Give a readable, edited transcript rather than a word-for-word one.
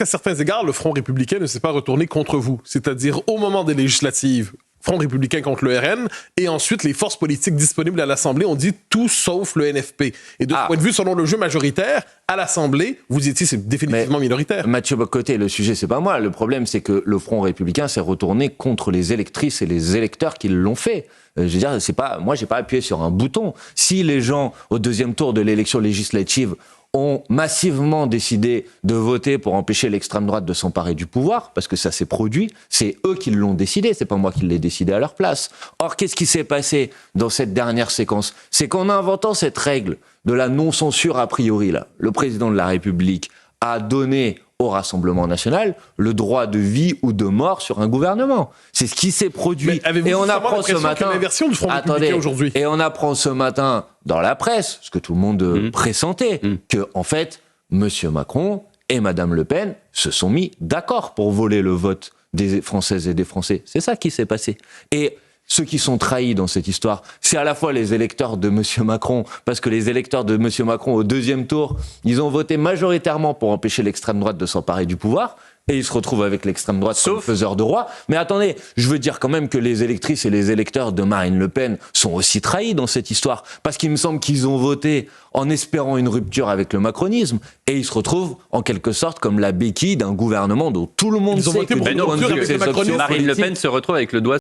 À certains égards, le Front républicain ne s'est pas retourné contre vous. C'est-à-dire, au moment des législatives, Front républicain contre le RN, et ensuite, les forces politiques disponibles à l'Assemblée ont dit tout sauf le NFP. Et de ce point de vue, selon le jeu majoritaire, à l'Assemblée, vous étiez définitivement minoritaire. Mathieu Bock-Côté, le sujet, c'est pas moi. Le problème, c'est que le Front républicain s'est retourné contre les électrices et les électeurs qui l'ont fait. Je veux dire, moi, j'ai pas appuyé sur un bouton. Si les gens, au deuxième tour de l'élection législative, ont massivement décidé de voter pour empêcher l'extrême droite de s'emparer du pouvoir, parce que ça s'est produit, c'est eux qui l'ont décidé, c'est pas moi qui l'ai décidé à leur place. Or, qu'est-ce qui s'est passé dans cette dernière séquence ? C'est qu'en inventant cette règle de la non-censure a priori, là, le président de la République a donné au Rassemblement national le droit de vie ou de mort sur un gouvernement. C'est ce qui s'est produit. Et on apprend ce matin l'inversion du Front républicain aujourd'hui. Et on apprend ce matin dans la presse, ce que tout le monde pressentait, que en fait, M. Macron et Mme Le Pen se sont mis d'accord pour voler le vote des Françaises et des Français. C'est ça qui s'est passé. Et ceux qui sont trahis dans cette histoire, c'est à la fois les électeurs de M. Macron, parce que les électeurs de M. Macron, au deuxième tour, ils ont voté majoritairement pour empêcher l'extrême droite de s'emparer du pouvoir, et ils se retrouvent avec l'extrême droite comme faiseur de roi. Mais attendez, je veux dire quand même que les électrices et les électeurs de Marine Le Pen sont aussi trahis dans cette histoire, parce qu'il me semble qu'ils ont voté en espérant une rupture avec le macronisme, et ils se retrouvent en quelque sorte comme la béquille d'un gouvernement dont tout le monde sait que Marine Le Pen se retrouve avec le doigt